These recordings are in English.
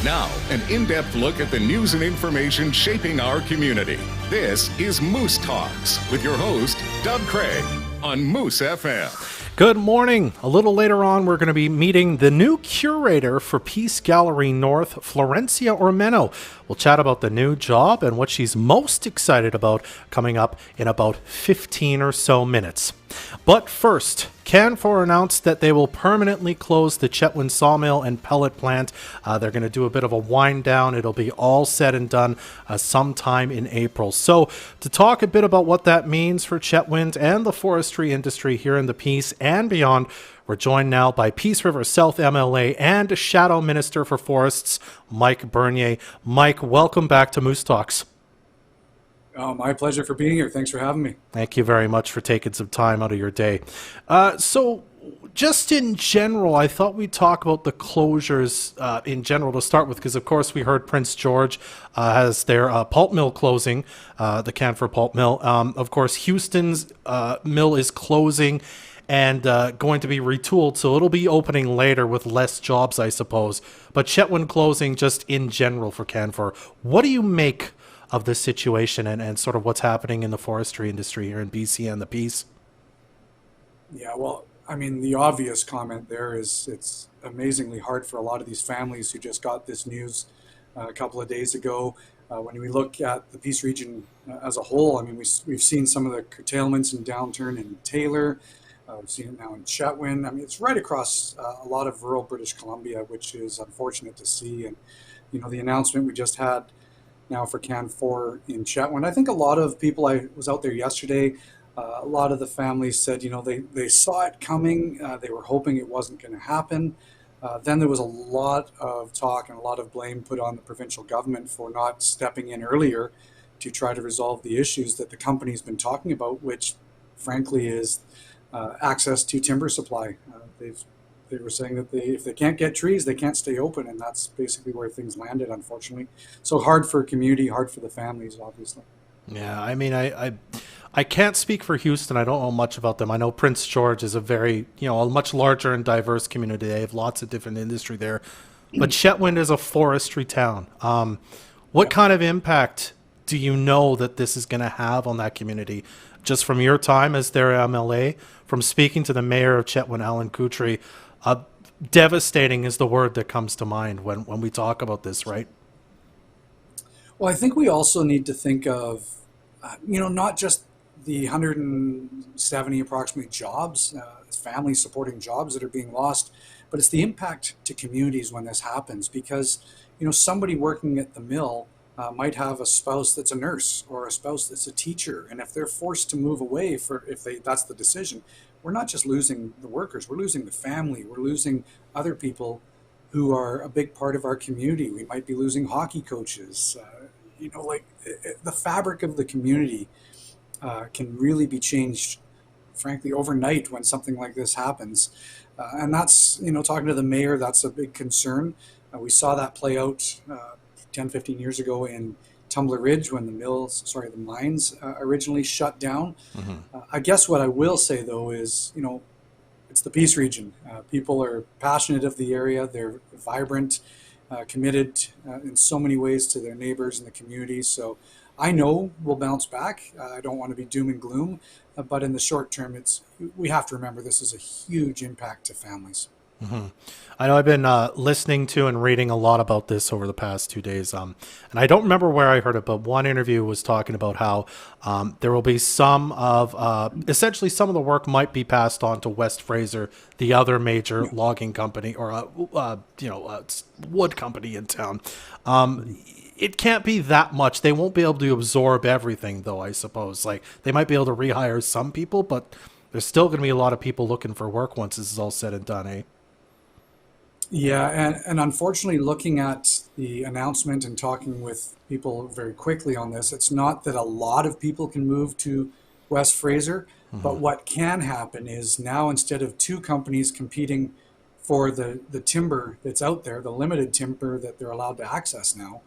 Now, an in-depth look at the news and information shaping our community. This is Moose Talks with your host, Doug Craig, on Moose FM. Good morning. A little later on, we're going to be meeting the new curator for Peace Gallery North, Florencia Ormeno. We'll chat about the new job and what she's most excited about coming up in about 15 or so minutes. But first, Canfor announced that they will permanently close the Chetwynd sawmill and pellet plant. They're going to do a bit of a wind down. It'll be all said and done sometime in April. So to talk a bit about what that means for Chetwynd and the forestry industry here in the Peace and beyond, we're joined now by Peace River South MLA and Shadow Minister for Forests, Mike Bernier. Mike, welcome back to Moose Talks. My pleasure for being here. Thanks for having me. Thank you very much for taking some time out of your day. So just in general, I thought we'd talk about the closures in general to start with, because of course we heard Prince George has their pulp mill closing, the Canfor pulp mill. Of course, Houston's mill is closing and going to be retooled, so it'll be opening later with less jobs, I suppose. But Chetwynd closing just in general for Canfor. What do you make of this situation and sort of what's happening in the forestry industry here in BC and the Peace? Yeah, well, I mean, the obvious comment there is it's amazingly hard for a lot of these families who just got this news a couple of days ago. When we look at the Peace region as a whole, I mean, we've seen some of the curtailments and downturn in Taylor. We've seen it now in Chetwynd. I mean, it's right across a lot of rural British Columbia, which is unfortunate to see. And, you know, the announcement we just had now for Canfor in Chetwynd. I think a lot of people, I was out there yesterday, a lot of the families said, you know, they saw it coming. They were hoping it wasn't going to happen. Then there was a lot of talk and a lot of blame put on the provincial government for not stepping in earlier to try to resolve the issues that the company's been talking about, which frankly is access to timber supply. They were saying that if they can't get trees, they can't stay open, and that's basically where things landed, unfortunately. So hard for community, hard for the families, obviously. Yeah, I mean, I can't speak for Houston. I don't know much about them. I know Prince George is a very, a much larger and diverse community. They have lots of different industry there. But Chetwynd is a forestry town. What kind of impact do you know that this is going to have on that community? Just from your time as their MLA, from speaking to the mayor of Chetwynd, Alan Kutry, devastating is the word that comes to mind when we talk about this, right? Well, I think we also need to think of, not just the 170 approximately jobs, family supporting jobs that are being lost, but it's the impact to communities when this happens, because, somebody working at the mill might have a spouse that's a nurse or a spouse that's a teacher. And if they're forced to move away that's the decision, we're not just losing the workers, we're losing the family, we're losing other people who are a big part of our community. We might be losing hockey coaches. The fabric of the community can really be changed, frankly, overnight when something like this happens. And that's, talking to the mayor, that's a big concern. We saw that play out 10, 15 years ago in Tumbler Ridge when the mines originally shut down. Mm-hmm. I guess what I will say, though, is, it's the Peace region. People are passionate of the area. They're vibrant, committed in so many ways to their neighbors and the community. So I know we'll bounce back. I don't want to be doom and gloom, but in the short term, we have to remember this is a huge impact to families. Mm-hmm. I know I've been listening to and reading a lot about this over the past 2 days. And I don't remember where I heard it, but one interview was talking about how there will be essentially some of the work might be passed on to West Fraser, the other major logging company or, wood company in town. It can't be that much. They won't be able to absorb everything, though, I suppose. Like, they might be able to rehire some people, but there's still going to be a lot of people looking for work once this is all said and done, eh? Yeah, and unfortunately, looking at the announcement and talking with people very quickly on this, it's not that a lot of people can move to West Fraser, mm-hmm. but what can happen is now instead of two companies competing for the timber that's out there, the limited timber that they're allowed to access now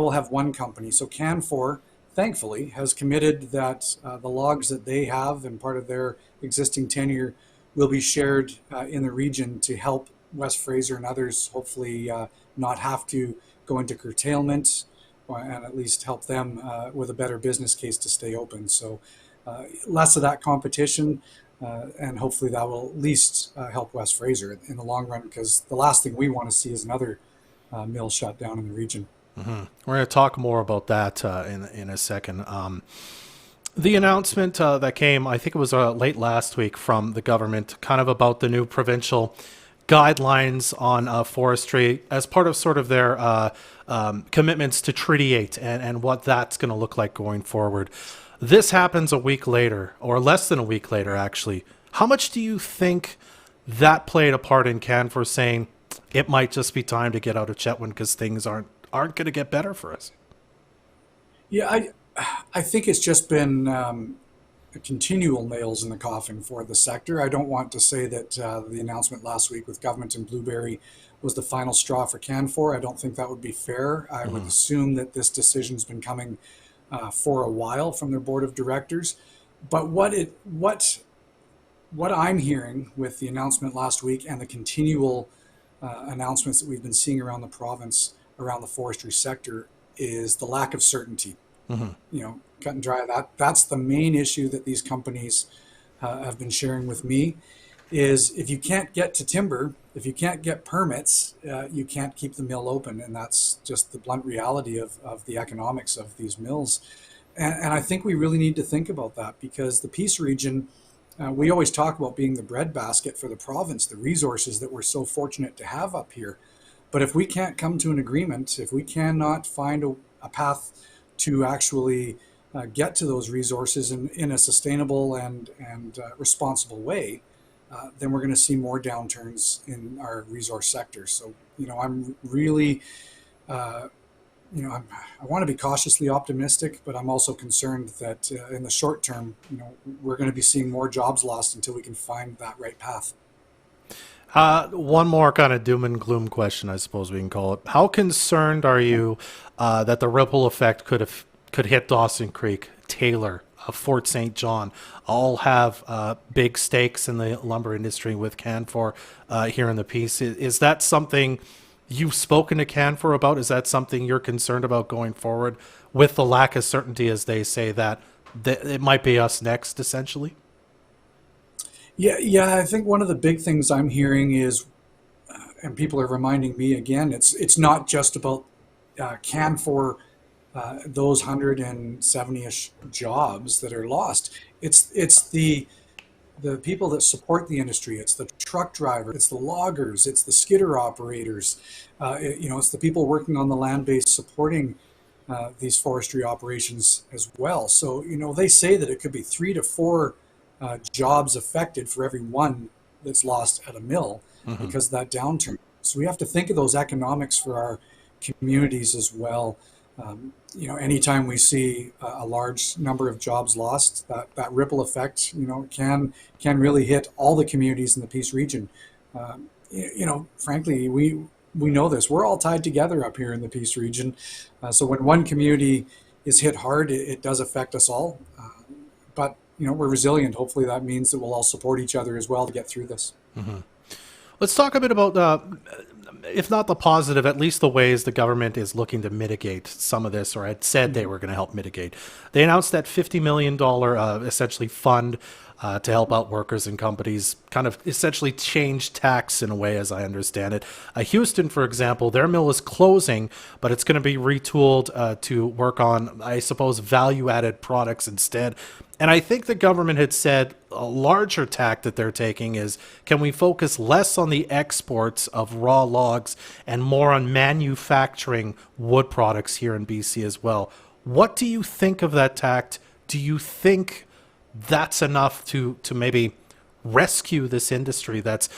we'll have one company. So Canfor, thankfully, has committed that the logs that they have and part of their existing tenure will be shared in the region to help West Fraser and others hopefully not have to go into curtailment, and at least help them with a better business case to stay open. So less of that competition, and hopefully that will at least help West Fraser in the long run, because the last thing we want to see is another mill shut down in the region. Mm-hmm. We're going to talk more about that in a second. The announcement that came, I think it was late last week from the government, kind of about the new provincial guidelines on forestry as part of sort of their commitments to Treaty 8 and what that's going to look like going forward. This happens a week later, or less than a week later, actually. How much do you think that played a part in Canfor saying it might just be time to get out of Chetwynd because things aren't going to get better for us? Yeah, I think it's just been continual nails in the coffin for the sector. I don't want to say that the announcement last week with government and Blueberry was the final straw for Canfor. I don't think that would be fair. I would assume that this decision's been coming for a while from their board of directors. But what I'm hearing with the announcement last week and the continual announcements that we've been seeing around the province, around the forestry sector, is the lack of certainty. You know, cut and dry. That's the main issue that these companies have been sharing with me, is if you can't get to timber, if you can't get permits, you can't keep the mill open. And that's just the blunt reality of the economics of these mills. And I think we really need to think about that, because the Peace region, we always talk about being the breadbasket for the province, the resources that we're so fortunate to have up here. But if we can't come to an agreement, if we cannot find a path to actually get to those resources in a sustainable and responsible way, then we're going to see more downturns in our resource sector. So, you know, I'm really, I want to be cautiously optimistic, but I'm also concerned that in the short term, you know, we're going to be seeing more jobs lost until we can find that right path. One more kind of doom and gloom question, I suppose we can call it. How concerned are you that the ripple effect could hit Dawson Creek, Taylor, Fort St. John, all have big stakes in the lumber industry with Canfor here in the Peace? Is that something you've spoken to Canfor about? Is that something you're concerned about going forward with the lack of certainty, as they say, that it might be us next, essentially? Yeah. I think one of the big things I'm hearing is, and people are reminding me again, it's not just about Canfor, those 170-ish jobs that are lost. It's the people that support the industry. It's the truck driver. It's the loggers. It's the skidder operators. It's the people working on the land base supporting these forestry operations as well. So, you know, they say that it could be 3 to 4 jobs affected for every one that's lost at a mill because of that downturn. So we have to think of those economics for our communities as well. Anytime we see a large number of jobs lost, that ripple effect, can really hit all the communities in the Peace region. Frankly, we know this. We're all tied together up here in the Peace region. So when one community is hit hard, it does affect us all. But we're resilient. Hopefully that means that we'll all support each other as well to get through this. Let's talk a bit about, if not the positive, at least the ways the government is looking to mitigate some of this, or had said they were going to help mitigate. They announced that $50 million essentially fund to help out workers and companies, kind of essentially change tax in a way, as I understand it. Houston, for example, their mill is closing, but it's going to be retooled to work on, I suppose, value-added products instead. And I think the government had said a larger tack that they're taking is, can we focus less on the exports of raw logs and more on manufacturing wood products here in BC as well? What do you think of that tact? Do you think that's enough to maybe rescue this industry that's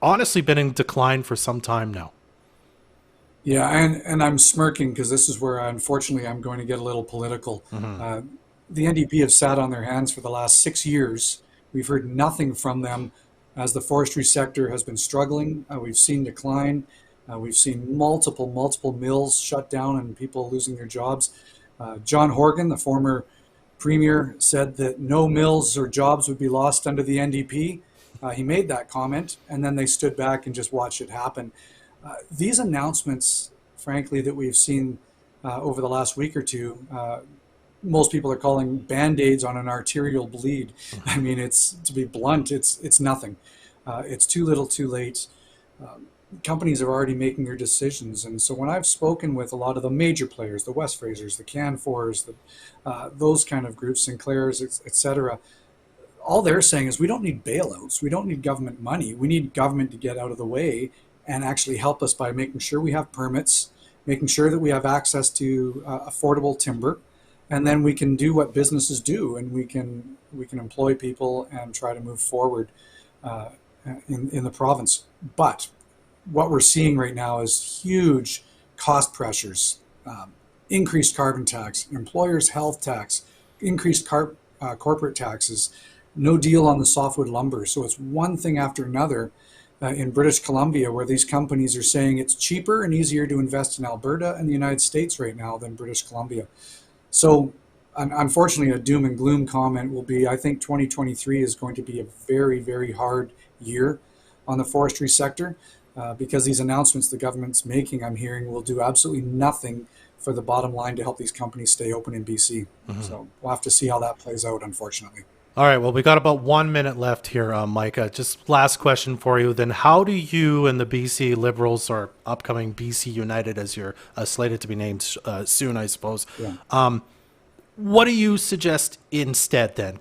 honestly been in decline for some time now? Yeah, and I'm smirking because this is where, unfortunately, I'm going to get a little political. The NDP have sat on their hands for the last 6 years. We've heard nothing from them as the forestry sector has been struggling. We've seen decline. We've seen multiple mills shut down and people losing their jobs. John Horgan, the former premier, said that no mills or jobs would be lost under the NDP. he made that comment, and then they stood back and just watched it happen. These announcements, frankly, that we've seen over the last week or two, most people are calling Band-Aids on an arterial bleed. I mean, it's, to be blunt, it's nothing. It's too little, too late. Companies are already making their decisions, and so when I've spoken with a lot of the major players, the West Frasers, the Canfors, those kind of groups, Sinclairs, etc., all they're saying is we don't need bailouts, we don't need government money, we need government to get out of the way and actually help us by making sure we have permits, making sure that we have access to affordable timber, and then we can do what businesses do, and we can employ people and try to move forward in the province. But what we're seeing right now is huge cost pressures, increased carbon tax, employers' health tax, increased corporate taxes, no deal on the softwood lumber. So it's one thing after another in British Columbia, where these companies are saying it's cheaper and easier to invest in Alberta and the United States right now than British Columbia. So unfortunately, a doom and gloom comment will be, I think 2023 is going to be a very, very hard year on the forestry sector. Because these announcements the government's making, I'm hearing, will do absolutely nothing for the bottom line to help these companies stay open in BC. So we'll have to see how that plays out, unfortunately. All right, well, we got about 1 minute left here, Micah. Just last question for you. Then how do you and the BC Liberals, or upcoming BC United, as you're slated to be named soon, I suppose, what do you suggest instead then?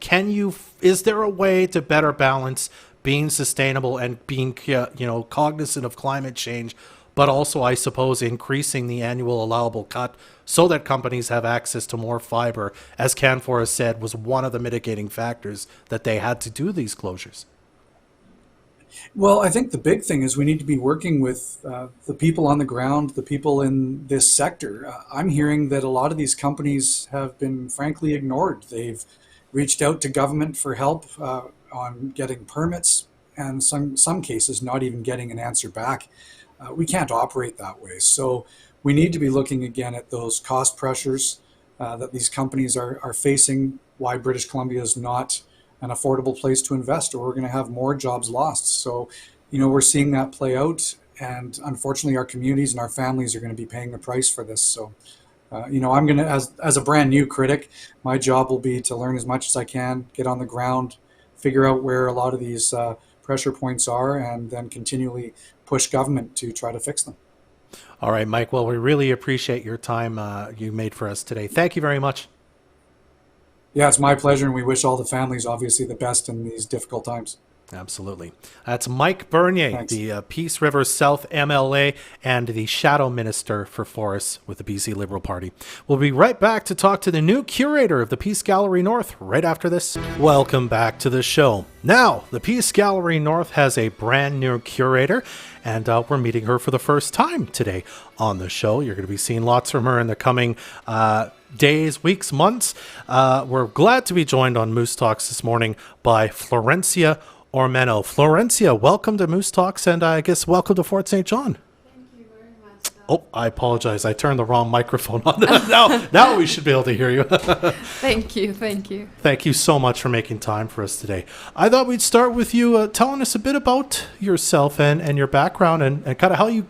Is there a way to better balance being sustainable and being cognizant of climate change, but also, I suppose, increasing the annual allowable cut so that companies have access to more fiber, as Canfor has said was one of the mitigating factors that they had to do these closures? Well, I think the big thing is we need to be working with the people on the ground, the people in this sector. I'm hearing that a lot of these companies have been frankly ignored. They've reached out to government for help on getting permits, and some cases not even getting an answer back. We can't operate that way. So we need to be looking again at those cost pressures that these companies are facing, why British Columbia is not an affordable place to invest, or we're going to have more jobs lost. So, we're seeing that play out, and unfortunately our communities and our families are going to be paying the price for this. So I'm going to, as a brand new critic, my job will be to learn as much as I can, get on the ground, figure out where a lot of these pressure points are, and then continually push government to try to fix them. All right, Mike. Well, we really appreciate your time you made for us today. Thank you very much. Yeah, it's my pleasure, and we wish all the families, obviously, the best in these difficult times. Absolutely. That's Mike Bernier, Thanks. the Peace River South MLA and the Shadow Minister for Forests with the BC Liberal Party. We'll be right back to talk to the new curator of the Peace Gallery North right after this. Welcome back to the show. Now, the Peace Gallery North has a brand new curator, and we're meeting her for the first time today on the show. You're going to be seeing lots from her in the coming days, weeks, months. We're glad to be joined on Moose Talks this morning by Florencia Ormeno. Florencia, welcome to Moose Talks, and I guess welcome to Fort St. John. Thank you very much. Oh, I apologize. I turned the wrong microphone on. now we should be able to hear you. Thank you. Thank you so much for making time for us today. I thought we'd start with you telling us a bit about yourself and your background and kind of how you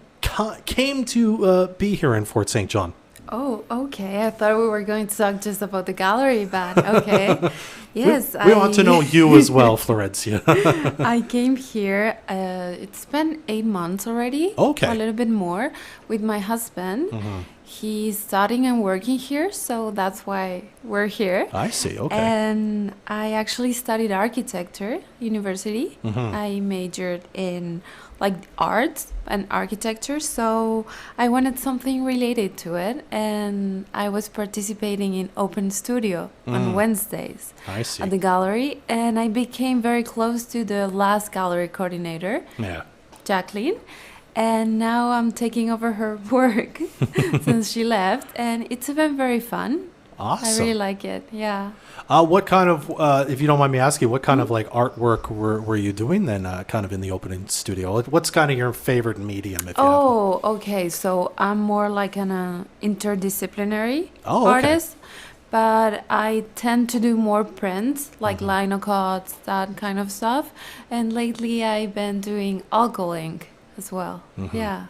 came to be here in Fort St. John. Oh, okay. I thought we were going to talk just about the gallery, but okay. Yes. We want to know you as well, Florencia. I came here, it's been 8 months already. Okay. A little bit more with my husband. Mm-hmm. He's studying and working here, so that's why we're here. I see, okay. And I actually studied architecture, university. Mm-hmm. I majored in arts and architecture, so I wanted something related to it, and I was participating in open studio on Wednesdays I see. at the gallery, and I became very close to the last gallery coordinator, Chetwynd, and now I'm taking over her work since she left, and it's been very fun. Awesome. I really like it. Yeah. What kind of, if you don't mind me asking, what kind of artwork were you doing then, kind of in the opening studio? What's kind of your favorite medium? If you have Okay. So I'm more like an interdisciplinary okay. artist, but I tend to do more prints, like linocuts, that kind of stuff. And lately I've been doing ogling as well. Yeah.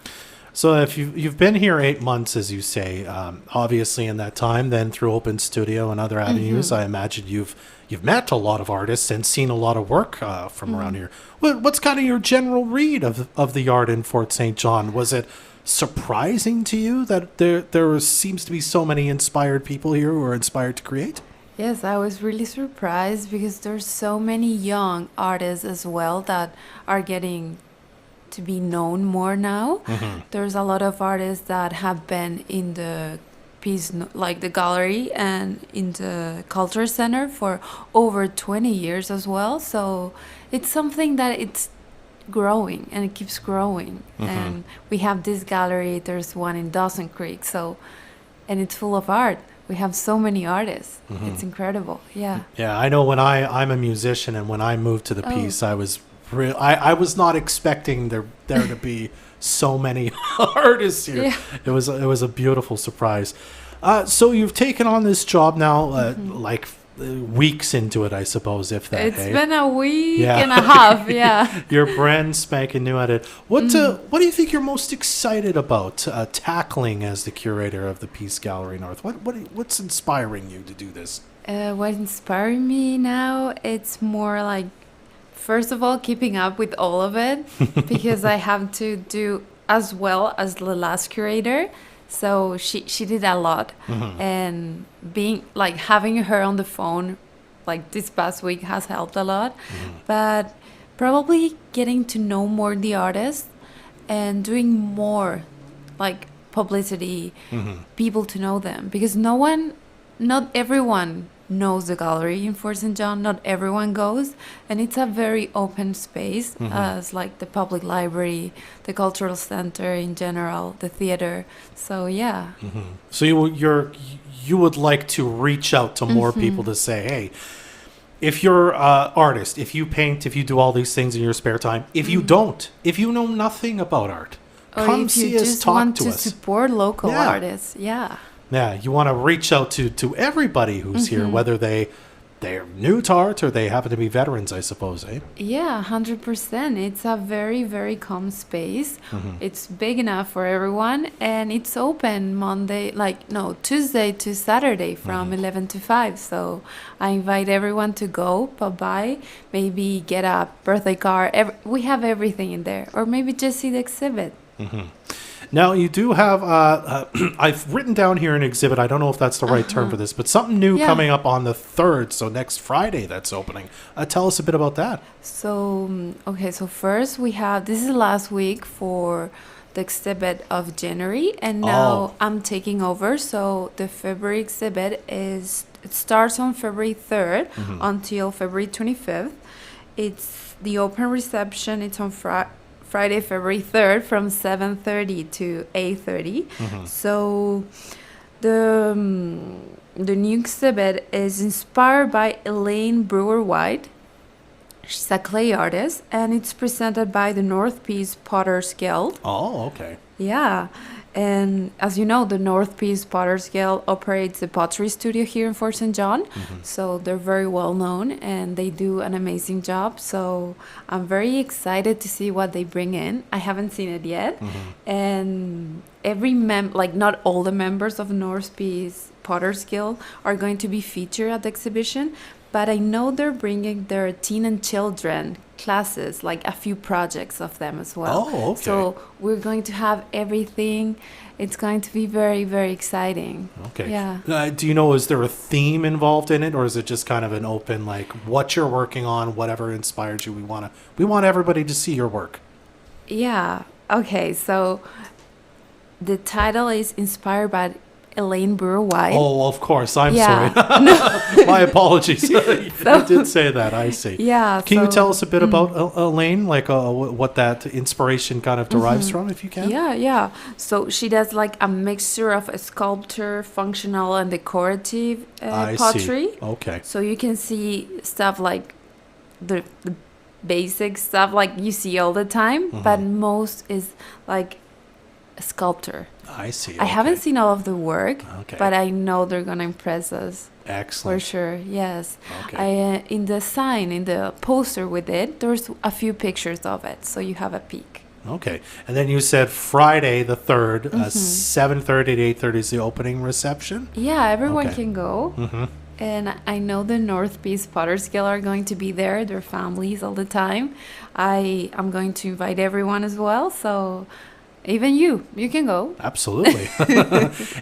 So if you've been here 8 months, as you say, obviously in that time, then through Open Studio and other avenues, I imagine you've met a lot of artists and seen a lot of work from around here. What's kind of your general read of the art in Fort St. John? Was it surprising to you that there seems to be so many inspired people here who are inspired to create? Yes, I was really surprised because there's so many young artists as well that are getting to be known more now. There's a lot of artists that have been in the piece, like the gallery and in the culture center for over 20 years as well. So it's something that it's growing and it keeps growing. And we have this gallery, there's one in Dawson Creek, and it's full of art. We have so many artists. It's incredible. Yeah. Yeah, I know when I'm a musician, and when I moved to the piece, I was not expecting there to be so many artists here. Yeah. It was a beautiful surprise. So you've taken on this job now, like weeks into it, I suppose, if that. It's been a week Yeah. and a half. Yeah. You're brand spanking new at it. What do you think you're most excited about tackling as the curator of the Peace Gallery North? What's inspiring you to do this? What inspired me now, it's more like, first of all, keeping up with all of it because I have to do as well as the last curator. So she did a lot, and being like having her on the phone like this past week has helped a lot. But probably getting to know more the artists and doing more like publicity, people to know them, because not everyone knows the gallery in Fort St. John. Not everyone goes, and it's a very open space, as like the public library, the cultural center in general, the theater. So yeah. So you would like to reach out to more people to say, hey, if you're an artist, if you paint, if you do all these things in your spare time, if you don't, if you know nothing about art, Or come if see you us, just talk want to to us. support local Yeah. artists. Yeah. Yeah, you want to reach out to everybody who's here, whether they're new to art or they happen to be veterans, I suppose, eh? Yeah, 100%. It's a very, very calm space. It's big enough for everyone, and it's open Tuesday to Saturday from 11 to 5. So I invite everyone to go, pop by, maybe get a birthday card. We have everything in there, or maybe just see the exhibit. Now, you do have, I've written down here an exhibit. I don't know if that's the right term for this, but something new coming up on the 3rd, so next Friday that's opening. Tell us a bit about that. So, so first we have, this is last week for the exhibit of January, and now I'm taking over. So the February exhibit it starts on February 3rd until February 25th. It's the open reception. It's on Friday, February 3rd from 7:30 to 8:30. So the new exhibit is inspired by Elaine Brewer-White. She's a clay artist, and it's presented by the North Peace Potters Guild. Oh, okay. Yeah. And as you know, the North Peace Potters Guild operates a pottery studio here in Fort St. John. So they're very well known, and they do an amazing job. So I'm very excited to see what they bring in. I haven't seen it yet. And every not all the members of North Peace Potters Guild are going to be featured at the exhibition, but I know they're bringing their teen and children classes, like a few projects of them as well. Oh, okay. So we're going to have everything. It's going to be very, very exciting. Okay. Yeah. Do you know, is there a theme involved in it, or is it just kind of an open, like, what you're working on, whatever inspired you? We want everybody to see your work. Yeah. Okay. So the title is inspired by Elaine Brewer-White. Oh, of course. I'm Yeah. sorry. My apologies. You did say that. I see. Yeah. Can you tell us a bit about Elaine, like what that inspiration kind of derives from, if you can? Yeah. So she does like a mixture of a sculpture, functional, and decorative pottery. See. Okay. So you can see stuff like the basic stuff like you see all the time, but most is like a sculptor. I see. I haven't seen all of the work, Okay. but I know they're going to impress us. For Excellent. sure, yes. Okay. In the sign, in the poster with it, there's a few pictures of it, so you have a peek. Okay. And then you said Friday the 3rd, 7:30 to 8:30 is the opening reception? Yeah, everyone Okay. can go. And I know the North Peace Potters Guild are going to be there, their families all the time. I'm going to invite everyone as well, so even you can go. Absolutely.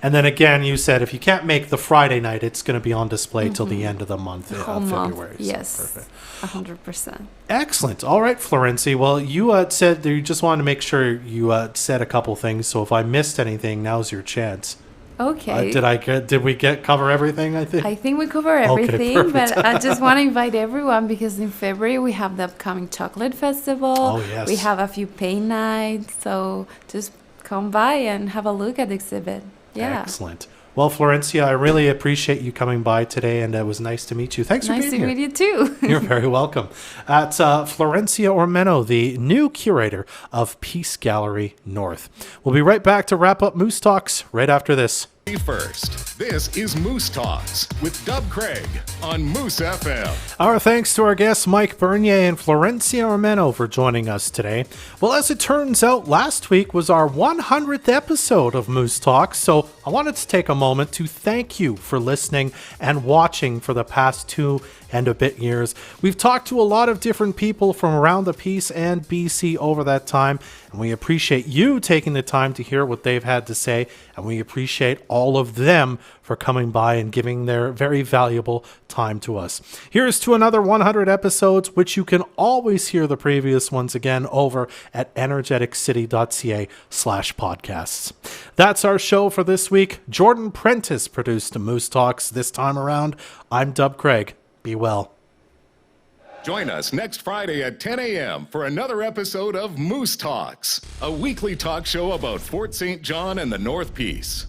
And then again, you said if you can't make the Friday night, it's going to be on display till the end of the month, Whole February. month, So yes, perfect. 100%. Excellent. All right, Florencia. Well, you said that you just wanted to make sure you said a couple things. So if I missed anything, now's your chance. Okay. Did we cover everything? I think. I think we cover everything, but I just want to invite everyone because in February we have the upcoming chocolate festival. Oh, yes. We have a few paint nights, so just come by and have a look at the exhibit. Yeah. Excellent. Well, Florencia, I really appreciate you coming by today, and it was nice to meet you. Thanks for Nice being to here. meet you too. You're very welcome. That's Florencia Ormeno, the new curator of Peace Gallery North. We'll be right back to wrap up Moose Talks right after this. First, this is Moose Talks with Dub Craig on Moose FM. Our thanks to our guests Mike Bernier and Florencia Ormeno for joining us today. Well, as it turns out, last week was our 100th episode of Moose Talks, so I wanted to take a moment to thank you for listening and watching for the past 2 and a bit years. We've talked to a lot of different people from around the Peace and BC over that time, and we appreciate you taking the time to hear what they've had to say, and we appreciate all of them for coming by and giving their very valuable time to us. Here's to another 100 episodes, which you can always hear the previous ones again over at energeticcity.ca/podcasts. That's our show for this week. Jordan Prentice produced Moose Talks this time around. I'm Dub Craig. Be well. Join us next Friday at 10 a.m. for another episode of Moose Talks, a weekly talk show about Fort St. John and the North Peace.